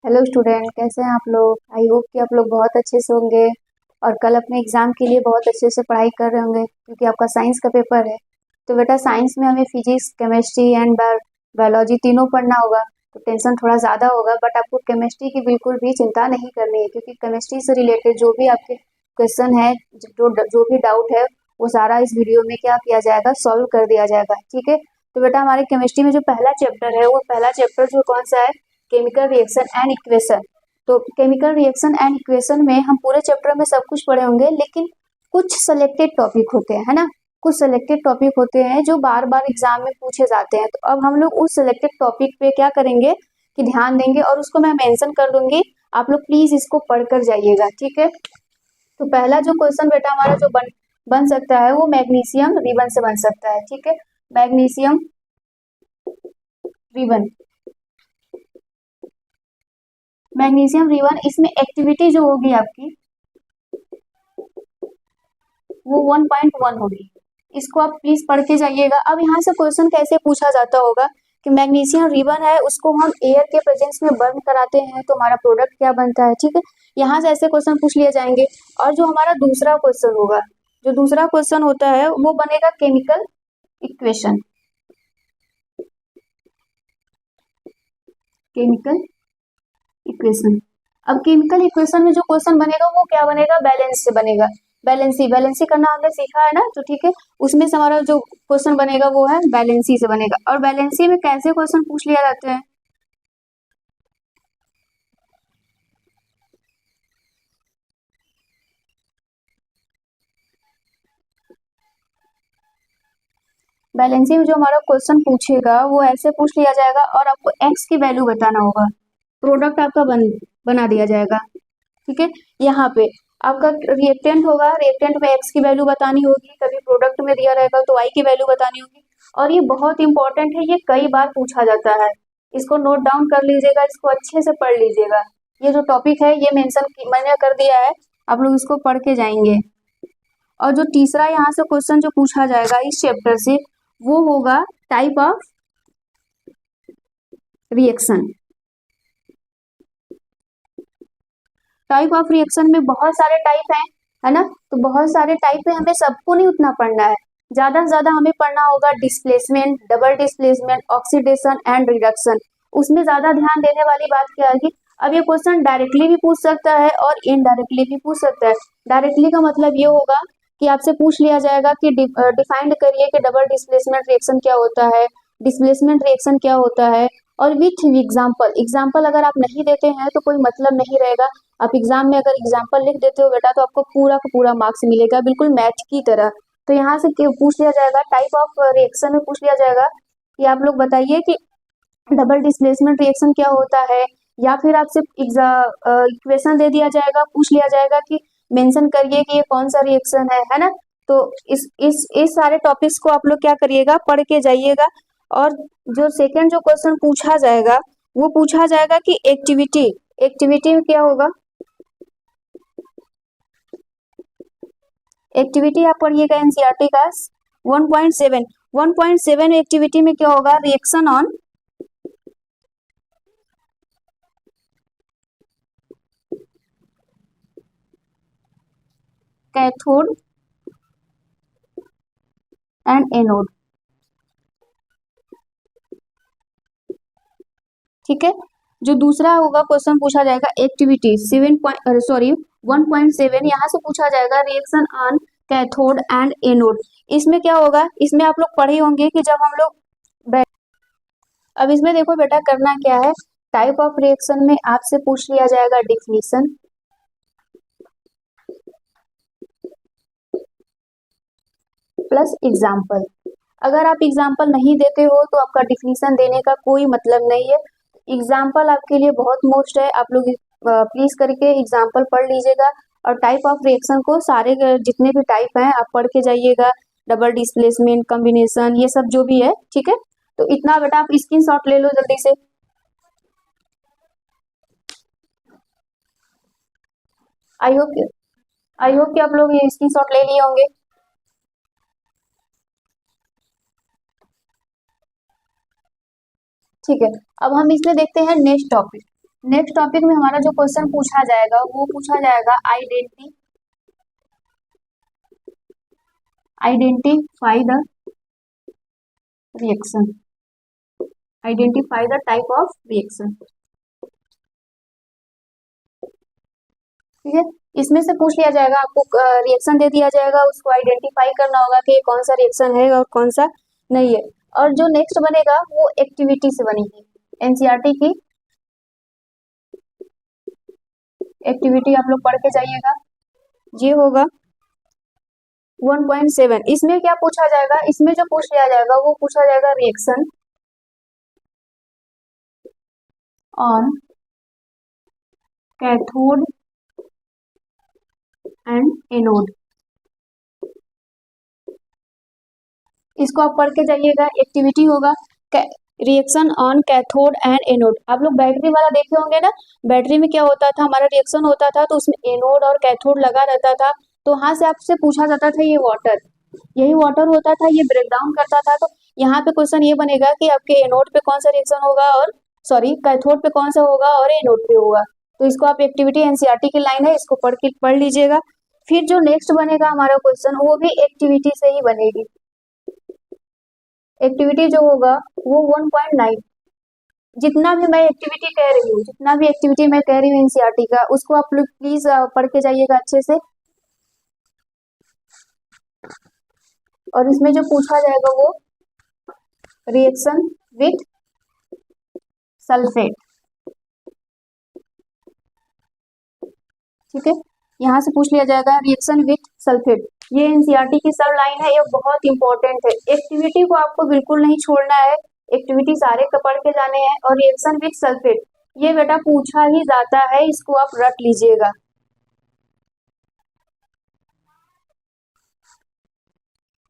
Hello student, कैसे हैं आप लोग। आई होप कि आप लोग बहुत अच्छे से होंगे और कल अपने एग्जाम के लिए बहुत अच्छे से पढ़ाई कर रहे होंगे क्योंकि आपका साइंस का पेपर है। तो बेटा साइंस में हमें फिजिक्स, केमिस्ट्री एंड बायोलॉजी तीनों पढ़ना होगा, तो टेंशन थोड़ा ज़्यादा होगा। बट आपको केमिस्ट्री की बिल्कुल भी चिंता नहीं करनी है क्योंकि केमिस्ट्री से रिलेटेड जो भी आपके क्वेश्चन है, जो भी डाउट है, वो सारा इस वीडियो में क्या किया जाएगा, सॉल्व कर दिया जाएगा। ठीक है। तो बेटा हमारे केमिस्ट्री में जो पहला चैप्टर है, वो पहला चैप्टर जो कौन सा है, केमिकल रिएक्शन एंड इक्वेशन। तो केमिकल रिएक्शन एंड इक्वेशन में हम पूरे चैप्टर में सब कुछ पढ़े होंगे, लेकिन कुछ सेलेक्टेड टॉपिक होते हैं, है ना। कुछ सेलेक्टेड टॉपिक होते हैं जो बार बार एग्जाम में पूछे जाते हैं। तो अब हम लोग उस सेलेक्टेड टॉपिक पे क्या करेंगे कि ध्यान देंगे और उसको मैं मेंशन कर दूंगी। आप लोग प्लीज इसको पढ़कर जाइएगा, ठीक है। तो पहला जो क्वेश्चन बेटा हमारा जो बन सकता है, वो मैग्नीशियम रिबन से बन सकता है। ठीक है, मैग्नीशियम रिबन। मैग्नीशियम रिबन, इसमें एक्टिविटी जो होगी आपकी, वो 1.1 होगी। इसको आप प्लीज पढ़ के जाइएगा। अब यहाँ से क्वेश्चन कैसे पूछा जाता होगा कि मैग्नीशियम रिबन है, उसको हम एयर के प्रेजेंस में बर्न कराते हैं तो हमारा प्रोडक्ट क्या बनता है। ठीक है, यहाँ से ऐसे क्वेश्चन पूछ लिए जाएंगे। और जो हमारा दूसरा क्वेश्चन होगा, जो दूसरा क्वेश्चन होता है, वो बनेगा केमिकल इक्वेशन। Chemical equation. अब केमिकल इक्वेशन में जो क्वेश्चन बनेगा, वो क्या बनेगा, बैलेंस से बनेगा। बैलेंसी बैलेंसी करना हमने सीखा है ना, तो ठीक है, उसमें से हमारा जो क्वेश्चन बनेगा वो है बैलेंसी से बनेगा। और बैलेंसी में कैसे क्वेश्चन पूछ लिया जाते हैं, बैलेंसी में जो हमारा क्वेश्चन पूछेगा वो ऐसे पूछ लिया जाएगा और आपको एक्स की वैल्यू बताना होगा। प्रोडक्ट आपका बना दिया जाएगा। ठीक है, यहाँ पे आपका रिएक्टेंट होगा, रिएक्टेंट में एक्स की वैल्यू बतानी होगी, कभी प्रोडक्ट में दिया रहेगा तो वाई की वैल्यू बतानी होगी। और ये बहुत इंपॉर्टेंट है, ये कई बार पूछा जाता है। इसको नोट डाउन कर लीजिएगा, इसको अच्छे से पढ़ लीजिएगा। ये जो टॉपिक है ये मैंने कर दिया है, आप लोग इसको पढ़ के जाएंगे। और जो तीसरा यहाँ से क्वेश्चन जो पूछा जाएगा इस चैप्टर से, वो होगा type of reaction. Type of reaction में बहुत सारे टाइप हैं, है ना। तो बहुत सारे टाइप है, हमें सबको नहीं उतना पढ़ना है। ज्यादा से ज्यादा हमें पढ़ना होगा displacement, double displacement, oxidation and reduction. उसमें ज्यादा ध्यान देने वाली बात क्या है कि अब ये क्वेश्चन डायरेक्टली भी पूछ सकता है और इनडायरेक्टली भी पूछ सकता है। डायरेक्टली का मतलब ये होगा कि आपसे पूछ लिया जाएगा कि डिफाइंड करिए कि डबल डिस्प्लेसमेंट रिएक्शन क्या होता है, डिस्प्लेसमेंट रिएक्शन क्या होता है, और विथ एग्जाम्पल। एग्जाम्पल अगर आप नहीं देते हैं तो कोई मतलब नहीं रहेगा। आप एग्जाम में अगर एग्जाम्पल लिख देते हो बेटा, तो आपको पूरा का पूरा मार्क्स मिलेगा, बिल्कुल मैथ की तरह। तो यहाँ से पूछ लिया जाएगा, टाइप ऑफ रिएक्शन में पूछ लिया जाएगा कि आप लोग बताइए कि डबल डिस्प्लेसमेंट रिएक्शन क्या होता है, या फिर आपसे इक्वेशन दे दिया जाएगा, पूछ लिया जाएगा कि मेंशन करिए कि ये कौन सा रिएक्शन है ना। तो इस सारे टॉपिक्स को आप लोग क्या करिएगा, पढ़ के जाइएगा। और जो सेकंड जो क्वेश्चन पूछा जाएगा, वो पूछा जाएगा कि एक्टिविटी। एक्टिविटी में क्या होगा, एक्टिविटी आप पढ़िएगा एनसीईआरटी का 1.7। 1.7 एक्टिविटी में क्या होगा, reaction on cathode and anode. ठीक है, जो दूसरा होगा क्वेश्चन पूछा जाएगा एक्टिविटी 1.7, यहाँ से पूछा जाएगा reaction on cathode and anode. इसमें क्या होगा, इसमें आप लोग पढ़े होंगे कि जब हम लोग अब इसमें देखो बेटा करना क्या है, टाइप ऑफ रिएक्शन में आपसे पूछ लिया जाएगा डिफिनीशन, प्लस एग्जाम्पल। अगर आप एग्जाम्पल नहीं देते हो तो आपका डिफिनीशन देने का कोई मतलब नहीं है। एग्जाम्पल आपके लिए बहुत मोस्ट है, आप लोग प्लीज करके एग्जाम्पल पढ़ लीजिएगा। और टाइप ऑफ रिएक्शन को सारे जितने भी टाइप हैं आप पढ़ के जाइएगा, डबल डिस्प्लेसमेंट, कॉम्बिनेशन, ये सब जो भी है। ठीक है, तो इतना बेटा आप स्क्रीनशॉट ले लो जल्दी से। आई होप आई होप कि आप लोग ये स्क्रीनशॉट ले लिए होंगे। ठीक है, अब हम इसमें देखते हैं नेक्स्ट टॉपिक। नेक्स्ट टॉपिक में हमारा जो क्वेश्चन पूछा जाएगा वो पूछा जाएगा identify the reaction, identify the type of reaction. ठीक है, इसमें से पूछ लिया जाएगा, आपको रिएक्शन दे दिया जाएगा, उसको आइडेंटिफाई करना होगा कि कौन सा रिएक्शन है और कौन सा नहीं है। और जो नेक्स्ट बनेगा वो एक्टिविटी से बनेगी, एनसीईआरटी की एक्टिविटी आप लोग पढ़ के जाइएगा। ये होगा 1.7। इसमें क्या पूछा जाएगा, इसमें जो पूछ लिया जाएगा वो पूछा जाएगा reaction on cathode and anode. इसको आप पढ़ के जाइएगा, एक्टिविटी होगा reaction on cathode and anode. आप लोग बैटरी वाला देखे होंगे ना, बैटरी में क्या होता था, हमारा रिएक्शन होता था तो उसमें एनोड और कैथोड लगा रहता था, तो वहां से आपसे पूछा जाता था ये वाटर, यही वाटर होता था, ये ब्रेक डाउन करता था। तो यहाँ पे क्वेश्चन ये बनेगा कि आपके एनोड पे कौन सा रिएक्शन होगा और सॉरी कैथोड पे कौन सा होगा और एनोड पे होगा। तो इसको आप एक्टिविटी एनसीईआरटी की लाइन है, इसको पढ़ लीजिएगा। फिर जो नेक्स्ट बनेगा हमारा क्वेश्चन वो भी एक्टिविटी से ही बनेगी। एक्टिविटी जो होगा वो 1.9। जितना भी मैं एक्टिविटी कह रही हूँ, जितना भी एक्टिविटी मैं कह रही हूँ एनसीईआरटी का, उसको आप लोग प्लीज पढ़ के जाइएगा अच्छे से। और इसमें जो पूछा जाएगा वो रिएक्शन विथ सल्फेट। ठीक है, यहाँ से पूछ लिया जाएगा रिएक्शन विथ सल्फेट। ये एनसीईआरटी की सब लाइन है, ये बहुत इंपॉर्टेंट है। एक्टिविटी को आपको बिल्कुल नहीं छोड़ना है, एक्टिविटी सारे का पढ़ के जाने हैं। और रिएक्शन विथ सल्फेट ये बेटा पूछा ही जाता है, इसको आप रट लीजिएगा।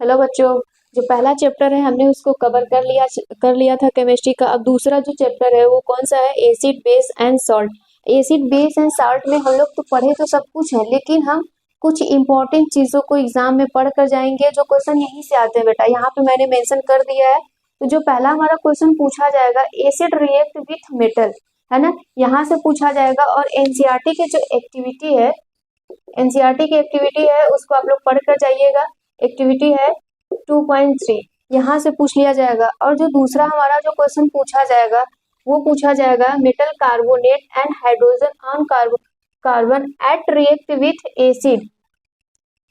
हेलो बच्चों, जो पहला चैप्टर है हमने उसको कवर कर लिया था केमिस्ट्री का। अब दूसरा जो चैप्टर है वो कौन सा है, acid base and salt. Acid base and salt में हम लोग तो पढ़े तो सब कुछ है, लेकिन हम कुछ इंपॉर्टेंट चीजों को एग्जाम में पढ़ कर जाएंगे, जो क्वेश्चन यहीं से आते हैं बेटा। यहाँ पे मैंने मेंशन कर दिया है। तो जो पहला हमारा क्वेश्चन पूछा जाएगा, एसिड रिएक्ट विथ मेटल, है ना, यहाँ से पूछा जाएगा। और एनसीईआरटी की जो एक्टिविटी है, एनसीईआरटी की एक्टिविटी है उसको आप लोग पढ़ कर जाइएगा। एक्टिविटी है 2.3, यहाँ से पूछ लिया जाएगा। और जो दूसरा हमारा जो क्वेश्चन पूछा जाएगा वो पूछा जाएगा metal carbonate and hydrogen on carbon at react with acid.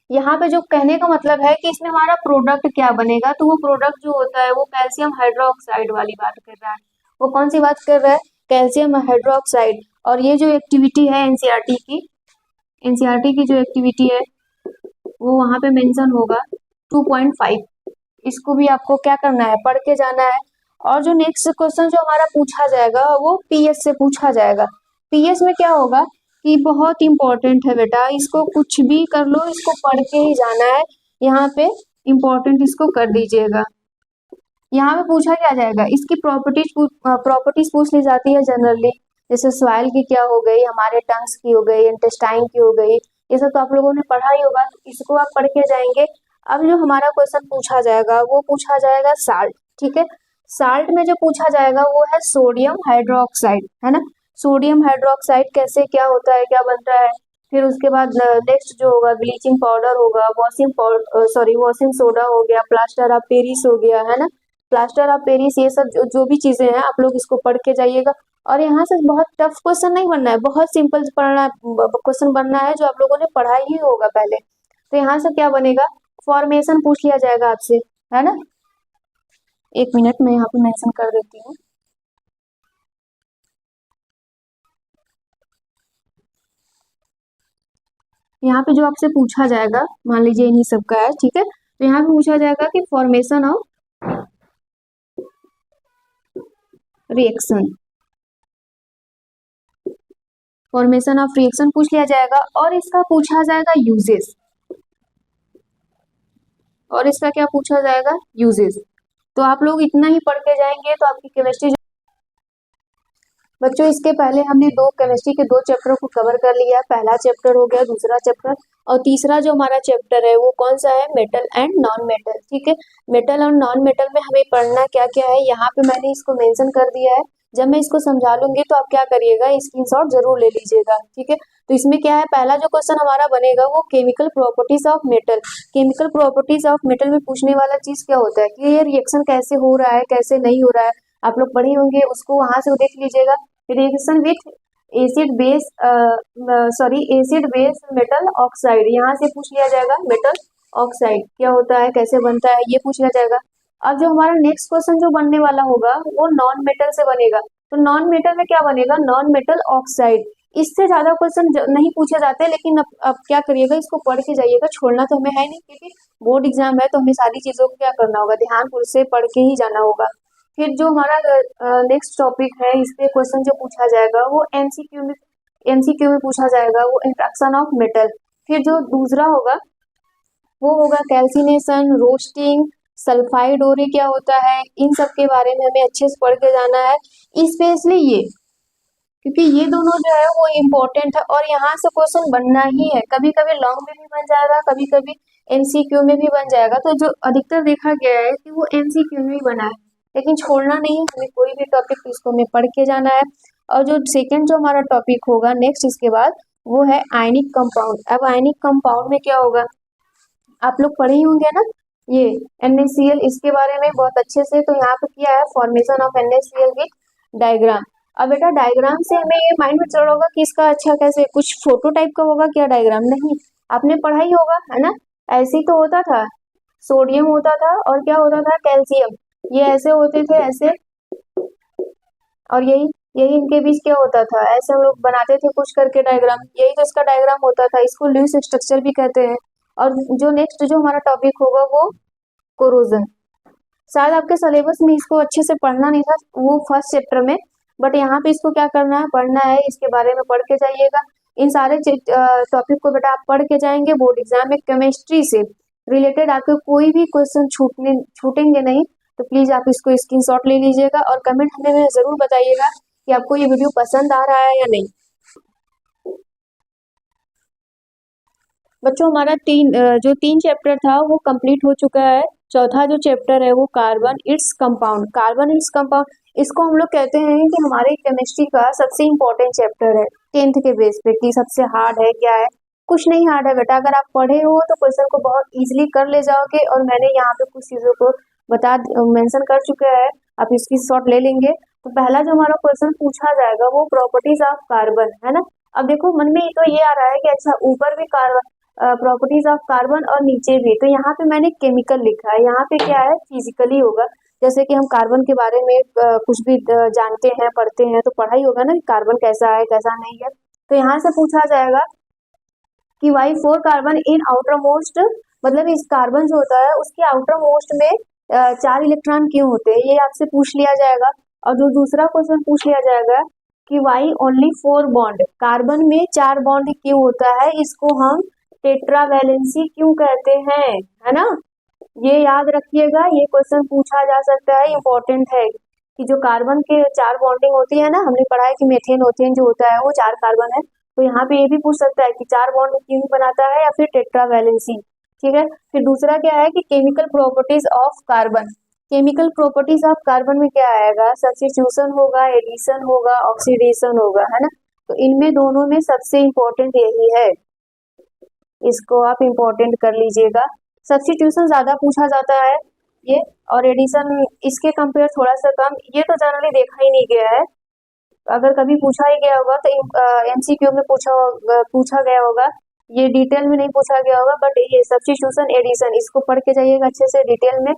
यहाँ पे जो कहने का मतलब है कि इसमें हमारा प्रोडक्ट क्या बनेगा, तो वो प्रोडक्ट जो होता है वो कैल्शियम हाइड्रोक्साइड वाली बात कर रहा है। वो कौन सी बात कर रहा है, कैल्शियम हाइड्रोक्साइड। और ये जो एक्टिविटी है एनसीईआरटी की जो एक्टिविटी है वो वहां पे मेंशन होगा 2.5। इसको भी आपको क्या करना है, पढ़ के जाना है। और जो नेक्स्ट क्वेश्चन जो हमारा पूछा जाएगा वो पीएस से पूछा जाएगा। पीएस में क्या होगा कि बहुत इंपॉर्टेंट है बेटा, इसको कुछ भी कर लो, इसको पढ़ के ही जाना है। यहाँ पे इंपॉर्टेंट इसको कर दीजिएगा। यहाँ पे पूछा क्या जाएगा, इसकी प्रॉपर्टीज पूछ ली जाती है जनरली, जैसे सॉइल की क्या हो गई, हमारे टंग्स की हो गई, इंटेस्टाइन की हो गई, ये सब तो आप लोगों ने पढ़ा ही होगा, तो इसको आप पढ़ के जाएंगे। अब जो हमारा क्वेश्चन पूछा जाएगा वो पूछा जाएगा साल्ट। ठीक है, साल्ट में जो पूछा जाएगा वो है सोडियम हाइड्रोक्साइड, है ना। सोडियम हाइड्रोक्साइड कैसे क्या होता है, क्या बनता है। फिर उसके बाद नेक्स्ट जो होगा ब्लीचिंग पाउडर होगा, वॉशिंग सोडा हो गया, प्लास्टर ऑफ पेरिस हो गया, है ना, प्लास्टर ऑफ पेरिस, ये सब जो भी चीजें हैं आप लोग इसको पढ़ के जाइएगा। और यहाँ से बहुत टफ क्वेश्चन नहीं बनना है, बहुत सिंपल पढ़ना क्वेश्चन बनना है जो आप लोगों ने पढ़ा ही होगा पहले। तो यहाँ से क्या बनेगा, फॉर्मेशन पूछ लिया जाएगा आपसे, है ना। एक मिनट मैं यहाँ पे मेंशन कर देती हूँ। यहाँ पे जो आपसे पूछा जाएगा, मान लीजिए इन्हीं सब का है, ठीक है, तो यहाँ पे पूछा जाएगा कि formation of reaction, formation of reaction पूछ लिया जाएगा। और इसका पूछा जाएगा यूजेस, और इसका क्या पूछा जाएगा, यूजेस। तो आप लोग इतना ही पढ़ के जाएंगे तो आपकी केमिस्ट्री। बच्चों इसके पहले हमने केमिस्ट्री के 2 चैप्टर को कवर कर लिया। पहला चैप्टर हो गया, दूसरा चैप्टर, और तीसरा जो हमारा चैप्टर है वो कौन सा है, मेटल एंड नॉन मेटल। ठीक है, मेटल और नॉन मेटल में हमें पढ़ना क्या क्या है, यहाँ पे मैंने इसको मेंशन कर दिया है। जब मैं इसको समझा लूंगी तो आप क्या करिएगा, स्क्रीनशॉट जरूर ले लीजिएगा, ठीक है। तो इसमें क्या है, पहला जो क्वेश्चन हमारा बनेगा वो chemical properties of metal. Chemical properties of metal में पूछने वाला चीज क्या होता है कि ये रिएक्शन कैसे हो रहा है, कैसे नहीं हो रहा है, आप लोग पढ़े होंगे, उसको वहां से देख लीजिएगा। Reaction with acid base acid base metal oxide, यहाँ से पूछ लिया जाएगा मेटल ऑक्साइड क्या होता है, कैसे बनता है, ये पूछ लिया जाएगा। अब जो हमारा नेक्स्ट क्वेश्चन जो बनने वाला होगा वो नॉन मेटल से बनेगा। तो नॉन मेटल में क्या बनेगा, नॉन मेटल ऑक्साइड। इससे ज्यादा क्वेश्चन नहीं पूछे जाते, लेकिन अब क्या करिएगा, इसको पढ़ के जाइएगा, छोड़ना तो हमें है नहीं, क्योंकि बोर्ड एग्जाम है तो हमें सारी चीजों को क्या करना होगा, ध्यान से पढ़ के ही जाना होगा। फिर जो हमारा नेक्स्ट टॉपिक है, इस पे क्वेश्चन जो पूछा जाएगा वो एमसीक्यू में पूछा जाएगा, वो इंट्रैक्शन ऑफ मेटल। फिर जो दूसरा होगा वो होगा कैल्सिनेशन, रोस्टिंग, सल्फाइड ओरे क्या होता है, इन सब के बारे में हमें अच्छे से पढ़ के जाना है, स्पेशली ये, क्योंकि ये दोनों जो है वो इम्पोर्टेंट है और यहाँ से क्वेश्चन बनना ही है। कभी कभी लॉन्ग में भी बन जाएगा, कभी कभी एमसीक्यू में भी बन जाएगा। तो जो अधिकतर देखा गया है कि वो एमसीक्यू में ही बना है, लेकिन छोड़ना नहीं, हमें कोई भी टॉपिक इसको हमें पढ़ के जाना है। और जो सेकेंड जो हमारा टॉपिक होगा नेक्स्ट इसके बाद, वो है आयनिक कंपाउंड। अब आयनिक कंपाउंड में क्या होगा, आप लोग पढ़े ही होंगे ना, ये NaCl, इसके बारे में बहुत अच्छे से। तो यहाँ पे क्या है, formation of NaCl with diagram. अब बेटा डायग्राम से हमें ये माइंड में चल रहा होगा कि इसका अच्छा कैसे कुछ फोटो टाइप का होगा क्या, डायग्राम नहीं, आपने पढ़ा ही होगा है ना, ऐसे ही तो होता था, सोडियम होता था और क्या होता था, कैल्शियम, ये ऐसे होते थे ऐसे, और यही यही इनके बीच क्या होता था, ऐसे हम लोग बनाते थे कुछ करके डायग्राम, यही तो इसका डायग्राम होता था, इसको लुईस स्ट्रक्चर भी कहते हैं। और जो नेक्स्ट जो हमारा टॉपिक होगा वो कोरोजन। शायद आपके सिलेबस में इसको अच्छे से पढ़ना नहीं था वो फर्स्ट चैप्टर में, बट यहाँ पे इसको क्या करना है, पढ़ना है, इसके बारे में पढ़ के जाइएगा। इन सारे टॉपिक को बेटा आप पढ़ के जाएंगे, बोर्ड एग्जाम में केमिस्ट्री से रिलेटेड आपके कोई भी क्वेश्चन छूटेंगे नहीं। तो प्लीज आप इसको स्क्रीनशॉट ले लीजिएगा और कमेंट हमें जरूर बताइएगा कि आपको ये वीडियो पसंद आ रहा है या नहीं। बच्चों हमारा जो तीन चैप्टर था वो कंप्लीट हो चुका है। चौथा जो चैप्टर है वो carbon its compound. Carbon its compound, इसको हम लोग कहते हैं कि हमारे केमिस्ट्री का सबसे इम्पोर्टेंट चैप्टर है 10th के बेस पे, कि सबसे हार्ड है क्या है, कुछ नहीं हार्ड है बेटा, अगर आप पढ़े हो तो क्वेश्चन को बहुत इजीली कर ले जाओगे। और मैंने यहाँ पे कुछ चीजों को मेंशन कर चुका है, आप इसकी शॉट ले लेंगे। तो पहला जो हमारा क्वेश्चन पूछा जाएगा वो प्रॉपर्टीज ऑफ कार्बन है ना। अब देखो मन में तो ये आ रहा है कि अच्छा ऊपर भी कार्बन प्रॉपर्टीज ऑफ कार्बन और नीचे भी, तो यहाँ पे मैंने केमिकल लिखा है, यहाँ पे क्या है फिजिकली होगा। जैसे कि हम कार्बन के बारे में कुछ भी जानते हैं, पढ़ते हैं, तो पढ़ा ही होगा ना कि कार्बन कैसा है कैसा नहीं है। तो यहाँ से पूछा जाएगा कि why 4 carbon in outermost, मतलब इस कार्बन जो होता है उसके आउटर मोस्ट में 4 इलेक्ट्रॉन क्यों होते हैं, ये आपसे पूछ लिया जाएगा। और जो दूसरा क्वेश्चन पूछ लिया जाएगा कि वाई ओनली 4 बॉन्ड, कार्बन में 4 बॉन्ड क्यों होता है, इसको हम टेट्रावैलेंसी क्यों कहते हैं, है ना। ये याद रखिएगा, ये क्वेश्चन पूछा जा सकता है, इंपॉर्टेंट है कि जो कार्बन के 4 बॉन्डिंग होती है ना, हमने पढ़ा है कि मेथेन ओथेन जो होता है वो 4 कार्बन है, तो यहाँ पे ये भी पूछ सकता है कि 4 बॉन्ड क्यों बनाता है या फिर टेट्रावैलेंसी, ठीक है। फिर दूसरा क्या है कि chemical properties of carbon. Chemical properties of carbon में क्या आएगा, सब्स्टिट्यूशन होगा, एडिशन होगा, ऑक्सीडेशन होगा, है ना। तो इनमें दोनों में सबसे इम्पोर्टेंट यही है, इसको आप इम्पोर्टेंट कर लीजिएगा। सब्स्टिट्यूशन ज्यादा पूछा जाता है ये, और एडिशन इसके कंपेयर थोड़ा सा कम, ये तो जनरली देखा ही नहीं गया है, अगर कभी पूछा ही गया होगा तो MCQ में पूछा गया होगा, ये डिटेल में नहीं पूछा गया होगा, बट ये सब्स्टिट्यूशन एडिशन इसको पढ़ के जाइएगा अच्छे से डिटेल में।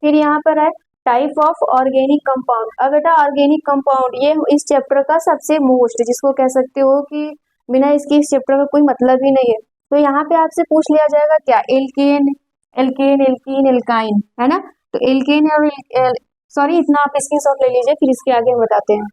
फिर यहाँ पर है टाइप ऑफ ऑर्गेनिक कंपाउंड। अब बेटा ऑर्गेनिक कंपाउंड ये इस चैप्टर का सबसे मोस्ट, जिसको कह सकते हो कि बिना इसके इस चैप्टर का कोई मतलब ही नहीं है। तो यहाँ पे आपसे पूछ लिया जाएगा क्या, एल्केन, एल्केन, एल्कीन, एल्काइन, है ना। तो एल्केन और सॉरी इतना आप स्क्रीनशॉट ले लीजिए, फिर इसके आगे हम बताते हैं।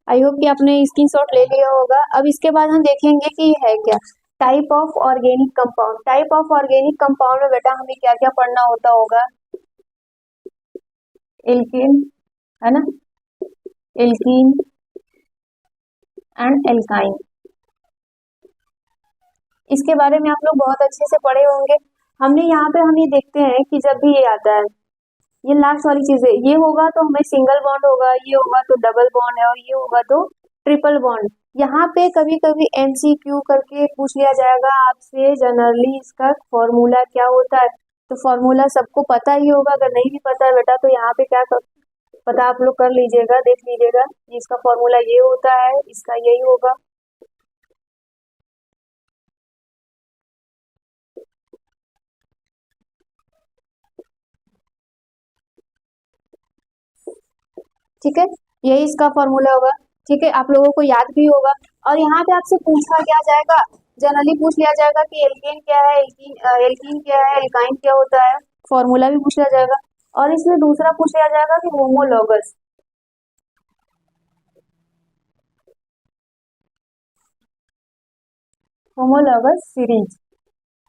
आई होप कि आपने स्क्रीनशॉट ले लिया होगा। अब इसके बाद हम देखेंगे कि है क्या type of organic compound. Type of organic compound में बेटा हमें क्या क्या पढ़ना होता होगा, एल्केन, है ना, एल्कीन एंड एल्काइन, इसके बारे में आप लोग बहुत अच्छे से पढ़े होंगे। हमने यहाँ पे हम ये देखते हैं कि जब भी ये आता है ये लास्ट वाली चीज है, ये होगा तो हमें सिंगल बॉन्ड होगा, ये होगा तो डबल बॉन्ड है, और ये होगा तो ट्रिपल बॉन्ड। यहाँ पे कभी कभी एमसीक्यू करके पूछ लिया जाएगा आपसे जनरली इसका फॉर्मूला क्या होता है। तो फॉर्मूला सबको पता ही होगा, अगर नहीं भी पता है बेटा तो यहाँ पे क्या पता आप लोग कर लीजिएगा, देख लीजिएगा इसका फॉर्मूला ये होता है, इसका यही होगा। ठीक है, यही इसका फॉर्मूला होगा। ठीक है, आप लोगों को याद भी होगा। और यहाँ पे आपसे पूछा क्या जाएगा, जनरली पूछ लिया जाएगा कि एल्केन क्या है, एल्कीन क्या है, एल्काइन क्या होता है, फॉर्मूला भी पूछ लिया जाएगा। और इसमें दूसरा पूछ लिया जाएगा कि होमोलॉगस, होमोलॉगस सीरीज,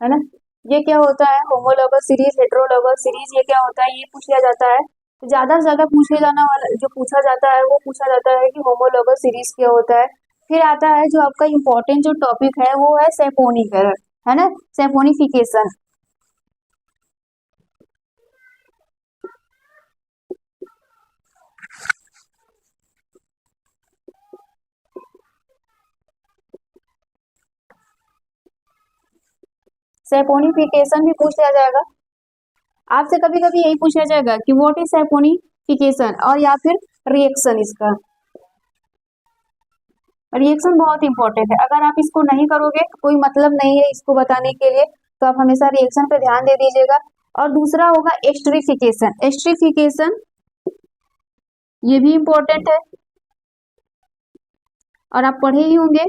है ना, ये क्या होता है, होमोलॉगस सीरीज, हेटेरोलॉगस सीरीज, ये क्या होता है, ये पूछ लिया जाता है। तो ज्यादा से ज्यादा पूछे जाने वाला जो पूछा जाता है वो पूछा जाता है कि होमोलॉगस सीरीज क्या होता है। फिर आता है जो आपका इम्पोर्टेंट जो टॉपिक है वो है सेपोनीकरण, है ना, सेपोनिफिकेशन। सेपोनिफिकेशन भी पूछ लिया जाएगा आपसे, कभी कभी यही पूछा जाएगा कि व्हाट इज सेपोनिफिकेशन, और या फिर रिएक्शन इसका। रिएक्शन बहुत इंपॉर्टेंट है, अगर आप इसको नहीं करोगे तो कोई मतलब नहीं है इसको बताने के लिए, तो आप हमेशा रिएक्शन पे ध्यान दे दीजिएगा। और दूसरा होगा एस्टरिफिकेशन, एस्टरिफिकेशन ये भी इंपॉर्टेंट है, और आप पढ़े ही होंगे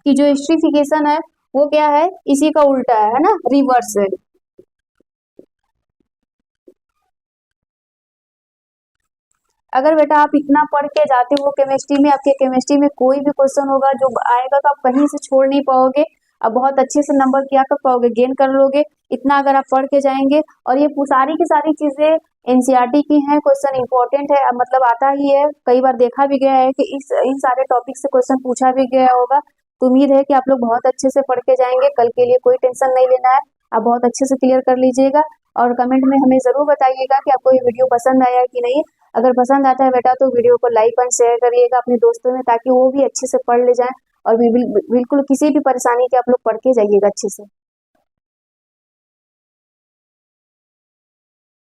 कि जो एस्टरिफिकेशन है वो क्या है, इसी का उल्टा है ना, रिवर्स है। अगर बेटा आप इतना पढ़ के जाते हो केमिस्ट्री में, आपके केमिस्ट्री में कोई भी क्वेश्चन होगा जो आएगा तो आप कहीं से छोड़ नहीं पाओगे, अब बहुत अच्छे से नंबर क्या कर पाओगे, गेन कर लोगे, इतना अगर आप पढ़ के जाएंगे। और ये सारी की सारी चीजें एनसीईआरटी की हैं, क्वेश्चन इंपॉर्टेंट है, अब मतलब आता ही है, कई बार देखा भी गया है कि इन सारे टॉपिक से क्वेश्चन पूछा भी गया होगा। तो उम्मीद है कि आप लोग बहुत अच्छे से पढ़ के जाएंगे, कल के लिए कोई टेंशन नहीं लेना है, आप बहुत अच्छे से क्लियर कर लीजिएगा। और कमेंट में हमें जरूर बताइएगा कि आपको ये वीडियो पसंद आया है कि नहीं। अगर पसंद आता है बेटा तो वीडियो को लाइक और शेयर करिएगा अपने दोस्तों में, ताकि वो भी अच्छे से पढ़ ले जाएं, और बिल्कुल किसी भी परेशानी के आप लोग पढ़ के जाइएगा अच्छे से।